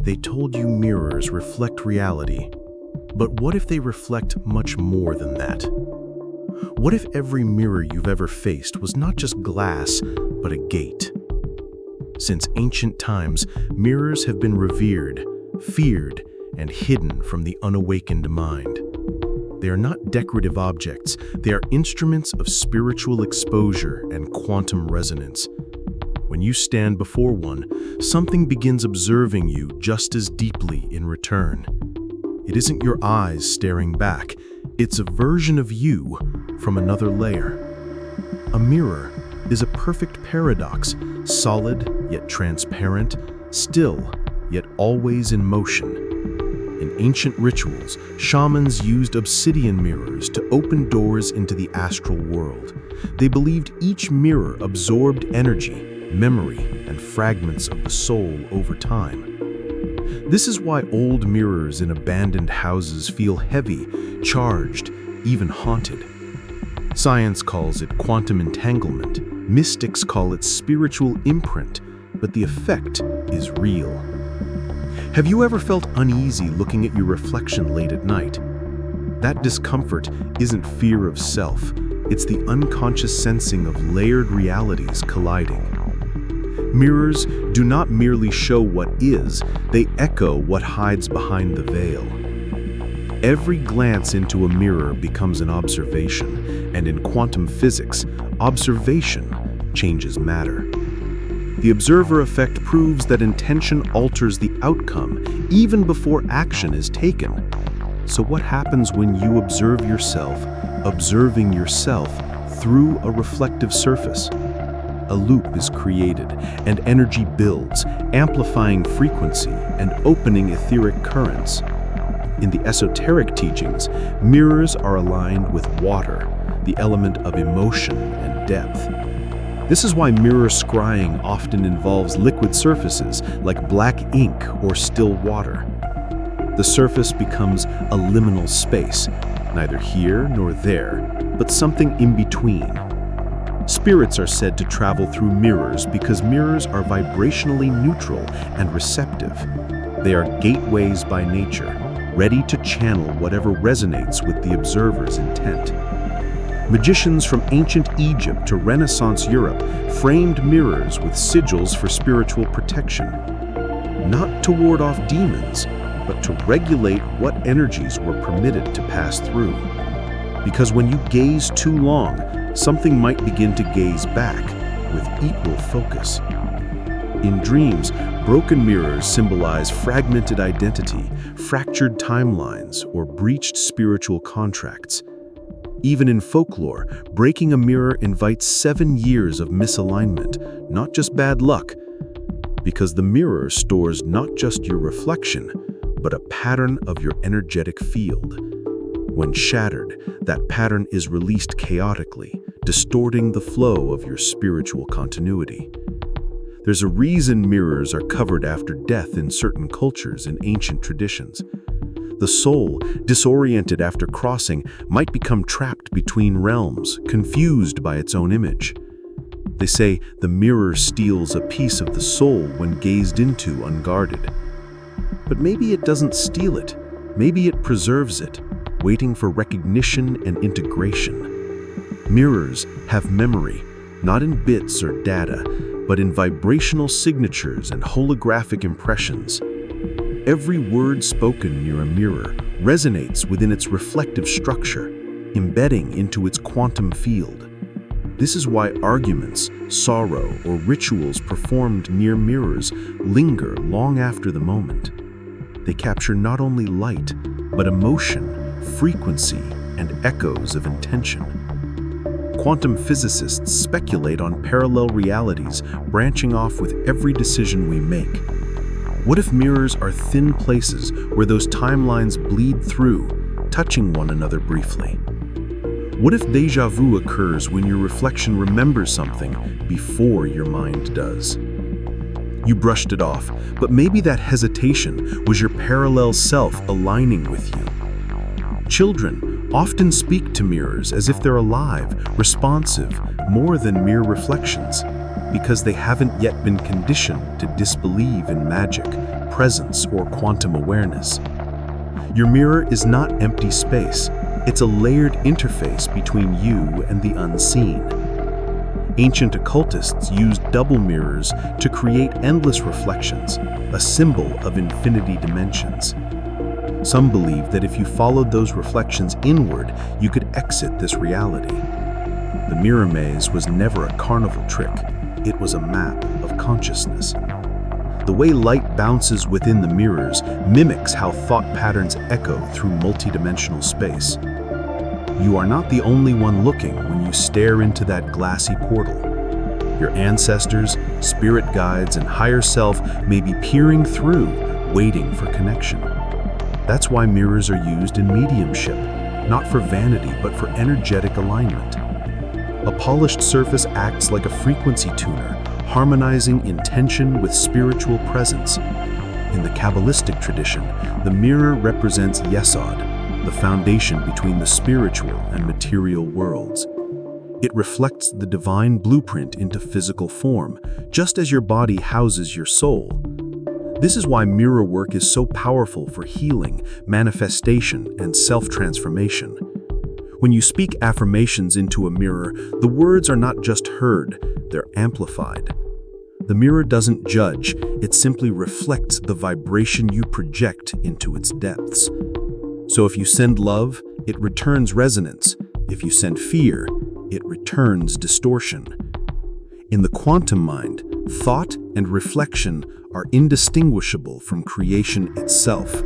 They told you mirrors reflect reality. But what if they reflect much more than that? What if every mirror you've ever faced was not just glass, but a gate? Since ancient times, mirrors have been revered, feared, and hidden from the unawakened mind. They are not decorative objects, they are instruments of spiritual exposure and quantum resonance. When you stand before one, something begins observing you just as deeply in return. It isn't your eyes staring back, it's a version of you from another layer. A mirror is a perfect paradox, solid yet transparent, still yet always in motion. In ancient rituals, shamans used obsidian mirrors to open doors into the astral world. They believed each mirror absorbed energy, memory, and fragments of the soul over time. This is why old mirrors in abandoned houses feel heavy, charged, even haunted. Science calls it quantum entanglement. Mystics call it spiritual imprint, but the effect is real. Have you ever felt uneasy looking at your reflection late at night? That discomfort isn't fear of self, it's the unconscious sensing of layered realities colliding. Mirrors do not merely show what is, they echo what hides behind the veil. Every glance into a mirror becomes an observation, and in quantum physics, observation changes matter. The observer effect proves that intention alters the outcome even before action is taken. So what happens when you observe yourself, observing yourself through a reflective surface? A loop is created, and energy builds, amplifying frequency and opening etheric currents. In the esoteric teachings, mirrors are aligned with water, the element of emotion and depth. This is why mirror scrying often involves liquid surfaces like black ink or still water. The surface becomes a liminal space, neither here nor there, but something in between. Spirits are said to travel through mirrors because mirrors are vibrationally neutral and receptive. They are gateways by nature, ready to channel whatever resonates with the observer's intent. Magicians from ancient Egypt to Renaissance Europe framed mirrors with sigils for spiritual protection, not to ward off demons, but to regulate what energies were permitted to pass through. Because when you gaze too long, something might begin to gaze back with equal focus. In dreams, broken mirrors symbolize fragmented identity, fractured timelines, or breached spiritual contracts. Even in folklore, breaking a mirror invites 7 years of misalignment, not just bad luck, because the mirror stores not just your reflection, but a pattern of your energetic field. When shattered, that pattern is released chaotically, distorting the flow of your spiritual continuity. There's a reason mirrors are covered after death in certain cultures and ancient traditions. The soul, disoriented after crossing, might become trapped between realms, confused by its own image. They say the mirror steals a piece of the soul when gazed into unguarded. But maybe it doesn't steal it. Maybe it preserves it, waiting for recognition and integration. Mirrors have memory, not in bits or data, but in vibrational signatures and holographic impressions. Every word spoken near a mirror resonates within its reflective structure, embedding into its quantum field. This is why arguments, sorrow, or rituals performed near mirrors linger long after the moment. They capture not only light, but emotion, frequency, and echoes of intention. Quantum physicists speculate on parallel realities branching off with every decision we make. What if mirrors are thin places where those timelines bleed through, touching one another briefly? What if déjà vu occurs when your reflection remembers something before your mind does? You brushed it off, but maybe that hesitation was your parallel self aligning with you. Children often speak to mirrors as if they're alive, responsive, more than mere reflections, because they haven't yet been conditioned to disbelieve in magic, presence or quantum awareness. Your mirror is not empty space. It's a layered interface between you and the unseen. Ancient occultists used double mirrors to create endless reflections, a symbol of infinity dimensions. Some believe that if you followed those reflections inward, you could exit this reality. The mirror maze was never a carnival trick. It was a map of consciousness. The way light bounces within the mirrors mimics how thought patterns echo through multidimensional space. You are not the only one looking when you stare into that glassy portal. Your ancestors, spirit guides, and higher self may be peering through, waiting for connection. That's why mirrors are used in mediumship, not for vanity, but for energetic alignment. A polished surface acts like a frequency tuner, harmonizing intention with spiritual presence. In the Kabbalistic tradition, the mirror represents Yesod, the foundation between the spiritual and material worlds. It reflects the divine blueprint into physical form, just as your body houses your soul. This is why mirror work is so powerful for healing, manifestation, and self-transformation. When you speak affirmations into a mirror, the words are not just heard, they're amplified. The mirror doesn't judge, it simply reflects the vibration you project into its depths. So if you send love, it returns resonance. If you send fear, it returns distortion. In the quantum mind, thought and reflection are indistinguishable from creation itself.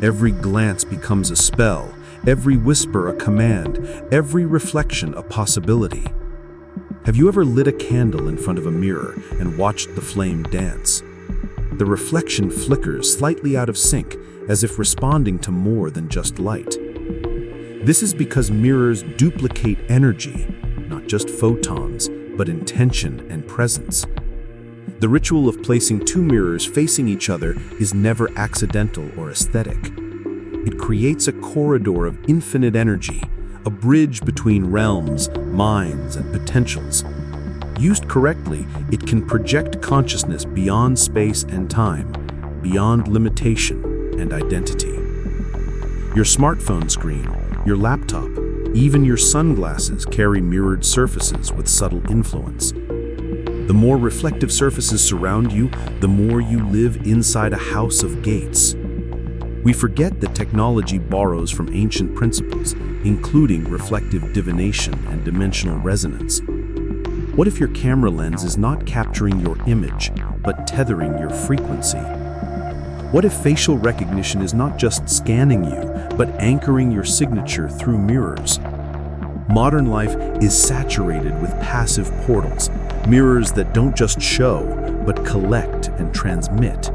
Every glance becomes a spell, every whisper a command, every reflection a possibility. Have you ever lit a candle in front of a mirror and watched the flame dance? The reflection flickers slightly out of sync, as if responding to more than just light. This is because mirrors duplicate energy, not just photons, but intention and presence. The ritual of placing two mirrors facing each other is never accidental or aesthetic. It creates a corridor of infinite energy, a bridge between realms, minds, and potentials. Used correctly, it can project consciousness beyond space and time, beyond limitation and identity. Your smartphone screen, your laptop, even your sunglasses carry mirrored surfaces with subtle influence. The more reflective surfaces surround you, the more you live inside a house of gates. We forget that technology borrows from ancient principles, including reflective divination and dimensional resonance. What if your camera lens is not capturing your image, but tethering your frequency? What if facial recognition is not just scanning you, but anchoring your signature through mirrors? Modern life is saturated with passive portals, mirrors that don't just show, but collect and transmit.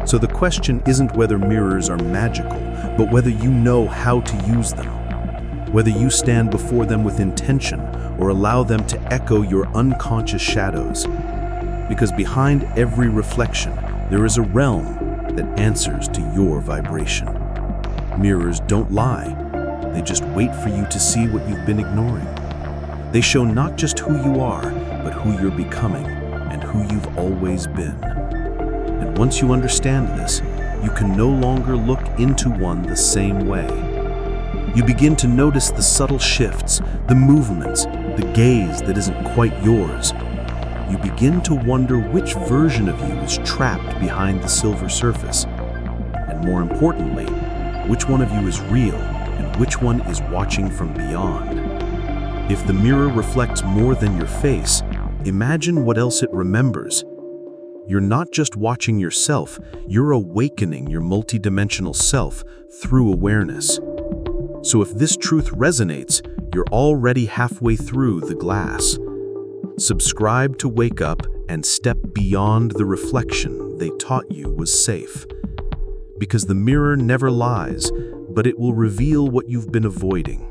So the question isn't whether mirrors are magical, but whether you know how to use them. Whether you stand before them with intention or allow them to echo your unconscious shadows. Because behind every reflection, there is a realm that answers to your vibration. Mirrors don't lie. They just wait for you to see what you've been ignoring. They show not just who you are, but who you're becoming and who you've always been. And once you understand this, you can no longer look into one the same way. You begin to notice the subtle shifts, the movements, the gaze that isn't quite yours. You begin to wonder which version of you is trapped behind the silver surface. And more importantly, which one of you is real and which one is watching from beyond. If the mirror reflects more than your face, imagine what else it remembers. You're not just watching yourself, you're awakening your multidimensional self through awareness. So if this truth resonates, you're already halfway through the glass. Subscribe to wake up and step beyond the reflection they taught you was safe. Because the mirror never lies, but it will reveal what you've been avoiding.